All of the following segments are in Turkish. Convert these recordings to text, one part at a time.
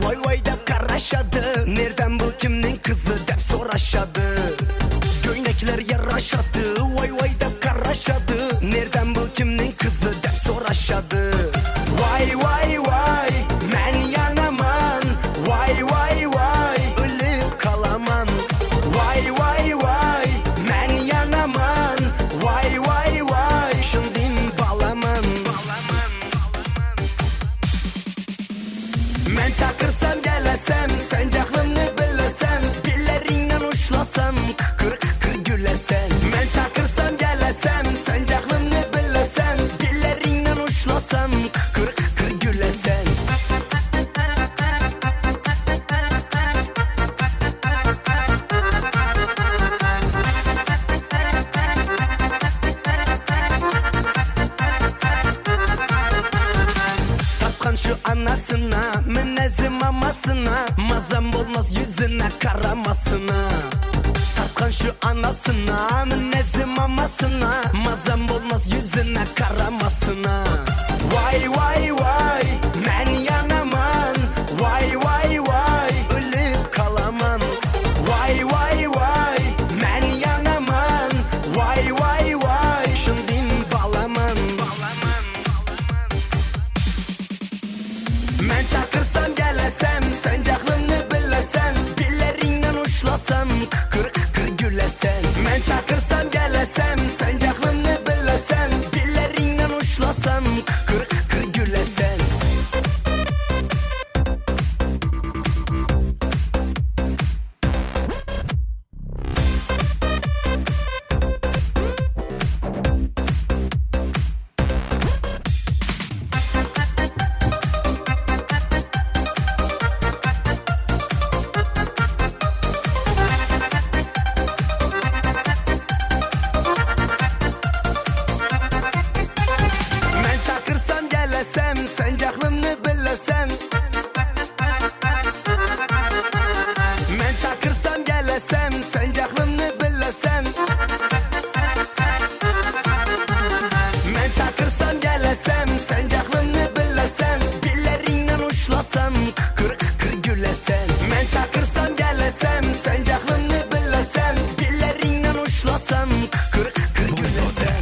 Vay vay dep karaşadı, nereden bu kimnin kızı dep soraşadı. Göynekler yaraşadı, vay vay dep karaşadı, nereden bu kimnin kızı dep soraşadı. Vay vay vay men yanaman, vay vay vay ölüp kalaman. Vay vay vay men yanaman, vay vay vay şundin balaman. Men çakırsam gelesem, sen caklını bilesem, dillerinden uçlasam, kıkır kıkır gülesen. Men çakırsam gelesem, sen caklını bilesem, dillerinden uçlasam, kıkır kıkır gülesen. Tapkan şu anasına, münezzim amasına, mazam olmaz yüzüne karamasına. Tapkan şu anasına, münezzim amasına, mazam olmaz yüzüne karamasına. Vay vay vay men yanaman, vay vay vay ölüp kalaman. Vay vay vay men yanaman, vay vay vay şundin balaman. Men çakırsam gelesem, sen caklını bilesem, dillerinden uçlasam, kıkır kıkır gülesen. Men çakırsam gelesem, sen caklını bilesem, dillerinden uçlasam, kıkır kıkır gülesen. Men çakırsam gelesem, sen caklını bilesen. Men çakırsam gelesem, sen caklını bilesen. Men çakırsam gelesem, sen caklını bilesen, dillerinden uçlasam, kıkır kıkır gülesen. Men çakırsam gelesem, sen caklını bilesen, dillerinden uçlasam, kıkır kıkır gülesen.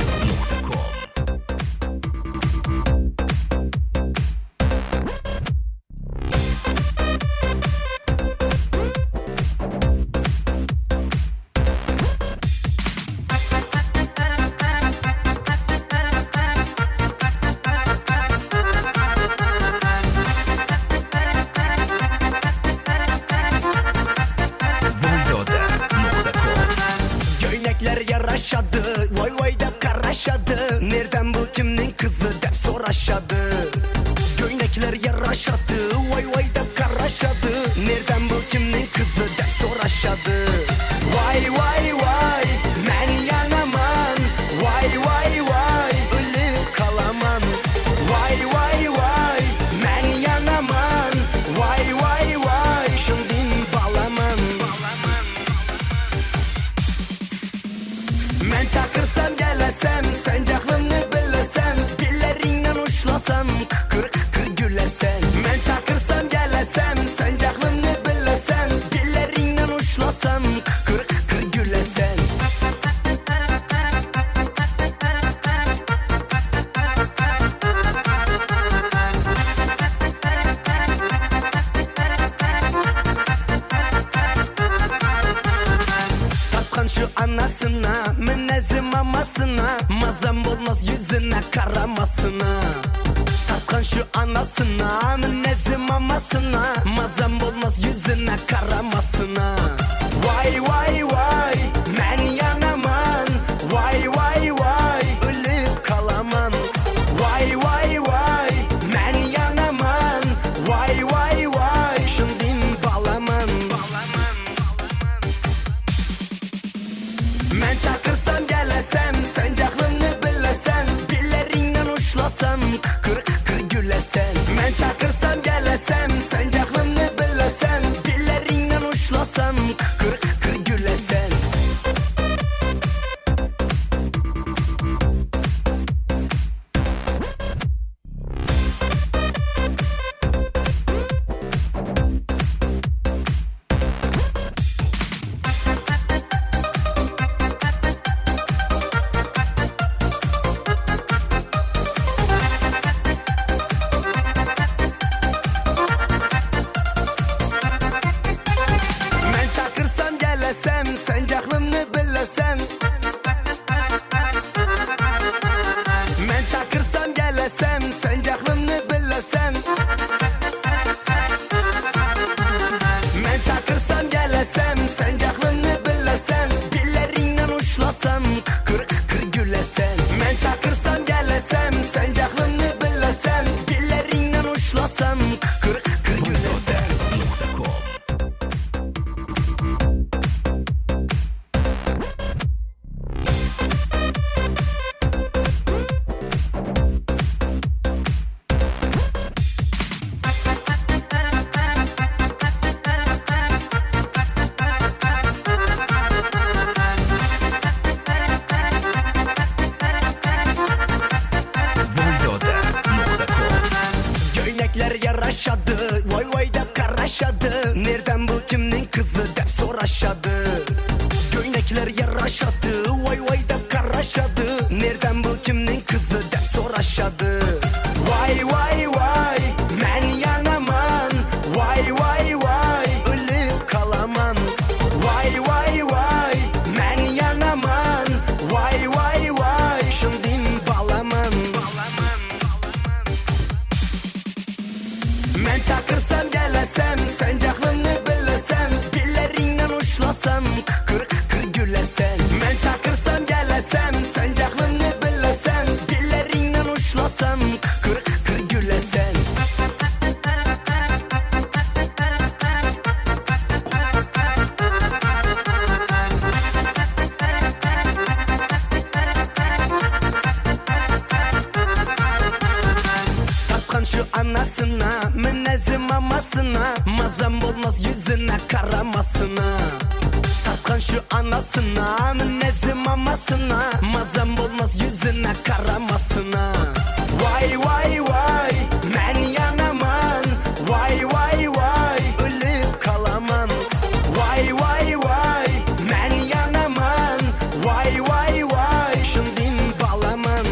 Göynekler yaraşadı, vay vay dep karaşadı, nereden bu kimnin kızı dep soraşadı. Göynekler yaraşadı, vay vay dep karaşadı, nereden bu kimnin kızı dep soraşadı. Vay vay vay men yanaman, vay vay vay ölüp kalaman. Vay vay vay men yanaman, vay vay vay şundin balaman. Men çakırsam gelesem, sen caklını bilesem, dillerinden uçlasam, kıkır kıkır gülesen. Men çakırsam gelesem, sen caklını bilesem, dillerinden uçlasam, kıkır kıkır gülesen. Tapkan şu anasına, münezzim amasına, mazam olmaz yüzüne karamasına. Tapkan şu anasına, münezzim amasına, mazam olmaz yüzüne karamasına. Vay vay vay men yanaman, vay vay vay ölüp kalaman. Vay vay vay men yanaman, vay vay vay şundin balaman. Men çakırsam gelesem, sen caklını bilesen, dillerinden uçlasam, kıkır kıkır gülesen. Men çakırsam gelesem, sen caklını bilesen, dillerinden uçlasam, yaraşadı. Nereden bu kimnin kızı dep soraşadı. Göynekler yaraşadı, vay vay dep karaşadı. Nereden bu kimnin kızı dep soraşadı. Vay vay vay men yanaman, vay vay vay ölüp kalaman. Vay vay vay men yanaman, vay vay vay şundim balaman. Men çakırsam gelesem, sen cahlını bilesem, dillerinden uçlasam, kıkır kıkır gülesen. Men çakırsam gelesem, sen cahlını bilesem, dillerinden uçlasam, kıkır kıkır gülesen. Tapkan şu anasına, münezzim amasına, mazam olmaz yüzüne karamasına. Tapkan şu anasına, münezzim amasına, mazam olmaz yüzüne karamasına. Vay vay vay men yanaman, vay vay vay ölüp kalaman. Vay vay vay men yanaman, vay vay vay şundim balaman.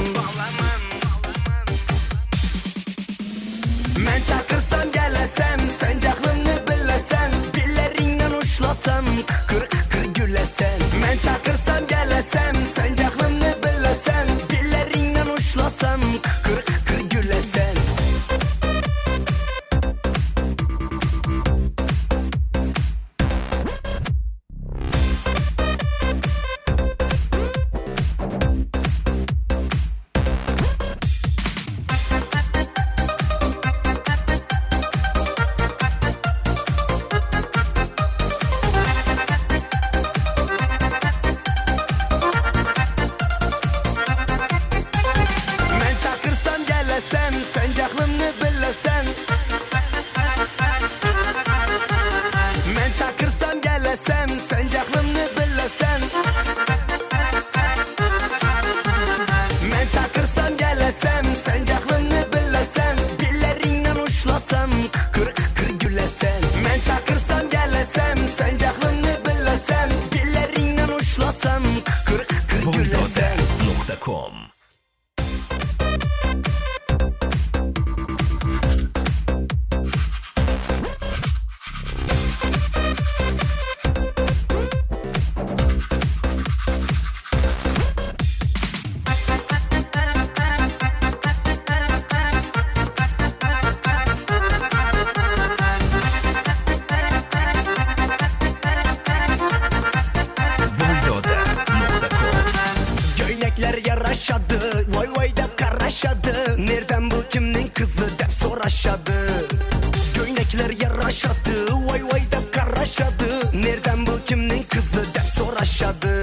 Men çakırsam gelesem, sen cahlını bilesem, dillerinden uçlasam, kıkır kıkır gülesen. Men çakırsam gelesem, sen cahlını bilesem, dillerinden uçlasam, kıkır kıkır gülesen. Men çakırsam gelesem, sen cahlını bilesen. Men çakırsam gelesem, sen cahlını bilesen. Men çakırsam gelesem, sen cahlını bilesen, dillerinden uçlasam, kıkır kıkır gülesen. Men çakırsam gelesem, sen cahlını bilesen, dillerinden uçlasam, kıkır kıkır gülesen. Voidoder.com. Voidoder.com. Göynekler yaraşadı, vay vay dep karaşadı. Nereden bu kimnin kızı dep soraşadı. Göynekler yaraşadı, vay vay dep karaşadı. Nereden bu kimnin kızı dep soraşadı.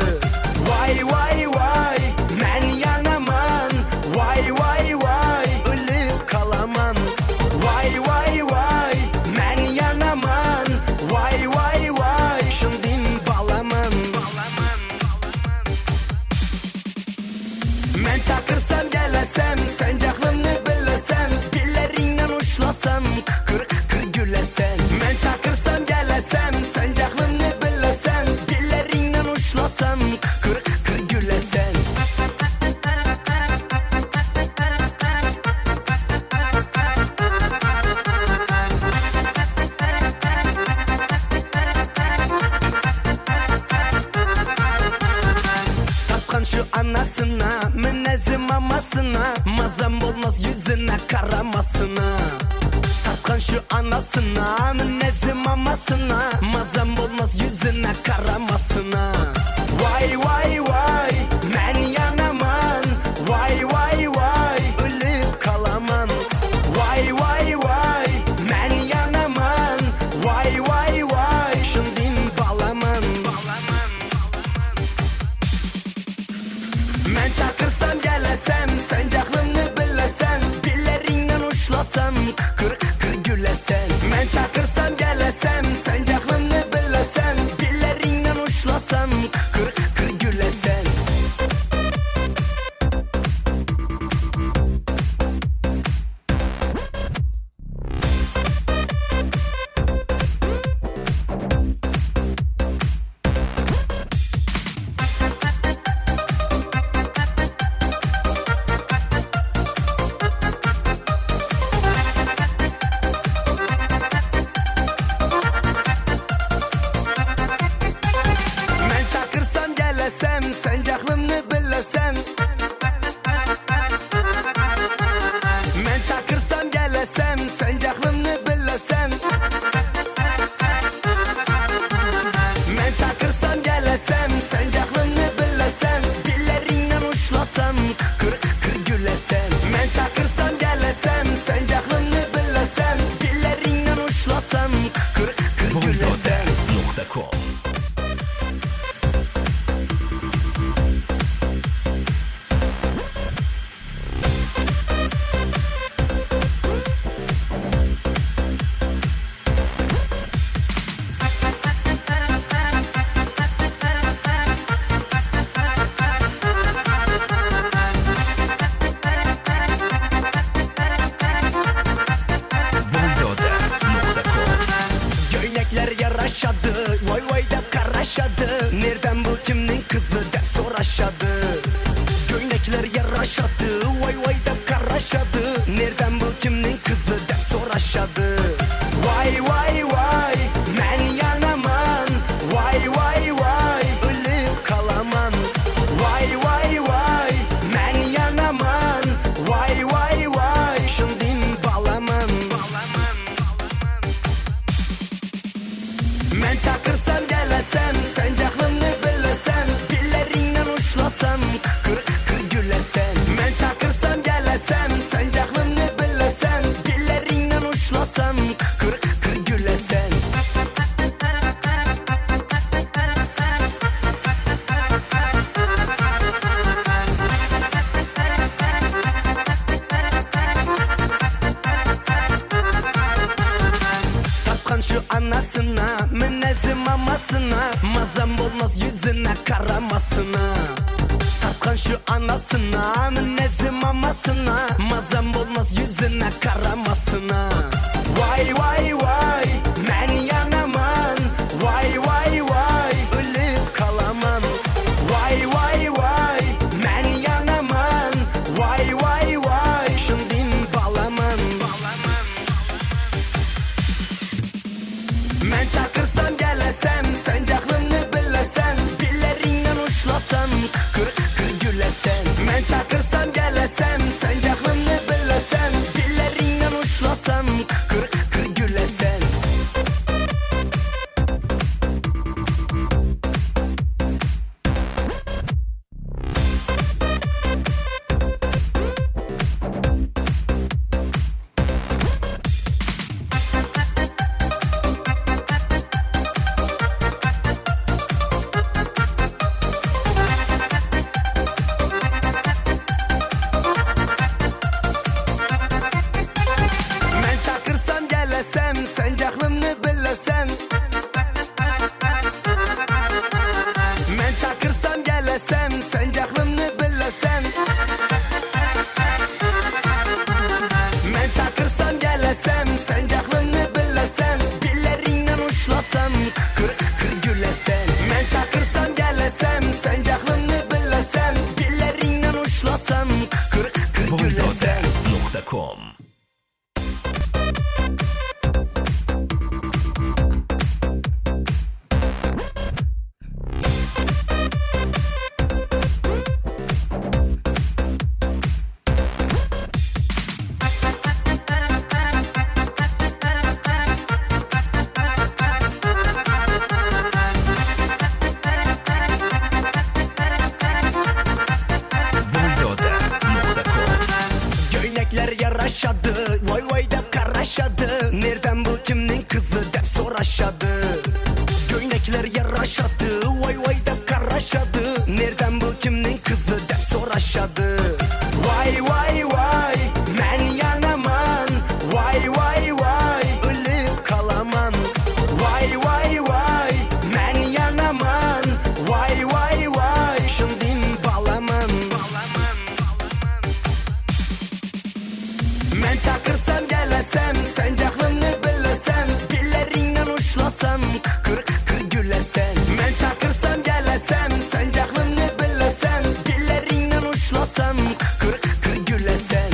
Vay vay vay men yanaman, vay vay vay ölüp kalaman. Vay vay vay men yanaman, vay vay vay şundim balaman. Men çakırsam gelesem, sen cahlını bilesem, dillerinden uçlasam, kıkır kıkır gülesen. Men çakırsam gelesem, sen cahlını bilesem, dillerinden uçlasam, kıkır kıkır gülesen. Tapkan şu anasına, münezzim amasına, mazam olmaz yüzüne karamasına. Tapkan şu anasına, münezzim amasına, mazam olmaz yüzüne karamasına. Vay vay vay men yanaman, vay vay vay ölüp kalaman. Vay vay vay men yanaman, vay vay vay şundim balaman. Men çakırsam gelesem, sen cahlını bilesen, dillerinden uçlasam, kıkır kıkır gülesen. Men çakırsam gelesem, sen cahlını bilesen. yaraşadı, vay vay dep karaşadı. Nereden bu kimnin kızı dep soraşadı. Göynekler yaraşadı, vay vay dep karaşadı. Nereden bu kimnin kızı dep soraşadı. Vay vay vay men yanaman, vay vay vay ölüp kalaman. Vay vay vay men yanaman, vay vay vay şundim balaman. Men çakırsam gelesem, sen cahlımını bilesem, dillerinden uçlasam, kır kır gülesem. Men çakırsam gelesem, sen cahlımını bilesem, dillerinden uçlasam, kır kır gülesem. Tapkan şu anasına, münezzim mamasına, mazam olmaz yüzüne karamasına. Tapkan şu anasına, münezzim mamasına, mazam olmaz yüzüne karamasına. Vay vay vay men yanaman, vay vay vay ölüp kalaman. Vay vay vay men yanaman, vay vay vay şundim balaman. Men çakırsam gelesem, sen cahlını bilesem, dillerinden uçlasam, kır kır gülesem. Men çakırsam gelesem, sen cahlını bilesem, dillerinden uçlasam, kır kır gülesem. Men çakırsam gelesem, sen cahlımını bilesem. Men çakırsam gelesem, sen cahlımını bilesem. Men çakırsam gelesem, sen cahlını bilesem, dillerinden uçlasam, kır kır gülesem. Men çakırsam gelesem, sen cahlını bilesem, dillerinden uçlasam, kır kır gülesem. Voidoda.com Voidoda.com Göynekler yaraşadı, vay vay dep karaşadı. Nereden bu kimnin kızı dep soraşadı. Göynekler yaraşadı, vay vay dep karaşadı. Nereden bu kimnin kızı dep soraşadı. Vay vay vay men yanaman, vay vay vay ölüp kalaman. Vay vay vay men yanaman, vay vay vay şundim balaman. Men çakırsam gelesem, sen cahlını bilesem, dillerinden uçlasam, kır kır gülesem. Men çakırsam gelesem, sen cahlını bilesem, dillerinden uçlasam, kır kır gülesem.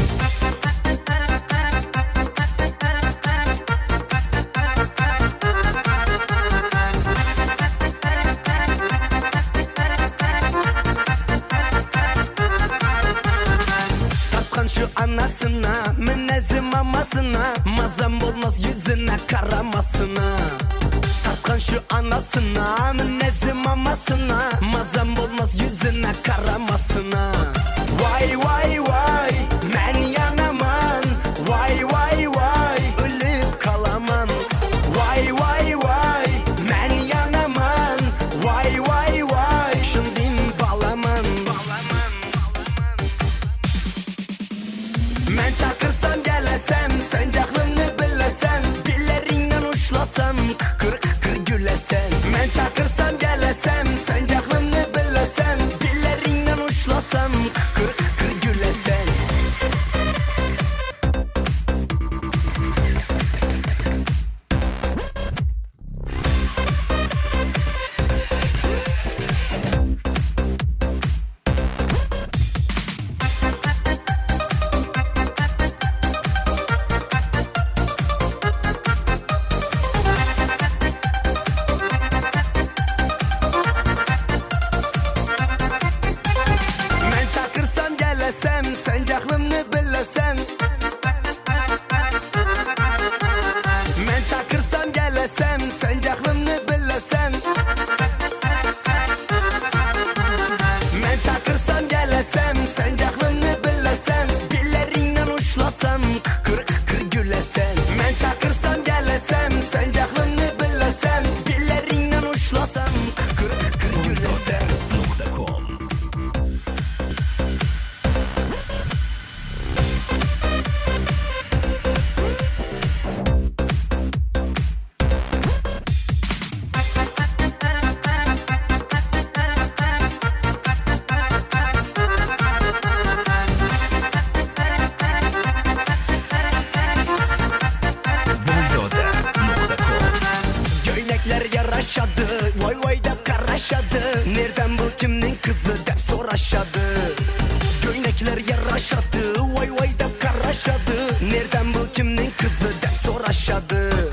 Tapkan şu anasına, münezzim mamasına, mazam olmaz yüzüne karamasına. Tapkan şu anasına, münezzim mamasına, mazam olmaz yüzüne karamasına. Vay vay vay men yanaman, vay vay vay ölüp kalaman. Vay vay vay men yanaman, vay vay vay şundim balaman. Men çakırsam gelesem, sen cahlını bilesem, dillerinden uçlasam, kır kır gülesem. Men çakırsam gelesem, sen cahlını bilesem, dillerinden uçlasam, kır kır gülesem. yaraşadı. Nereden bu kimnin kızı dep soraşadı. Göynekler yaraşadı, vay vay dep karaşadı. Nereden bu kimnin kızı dep soraşadı.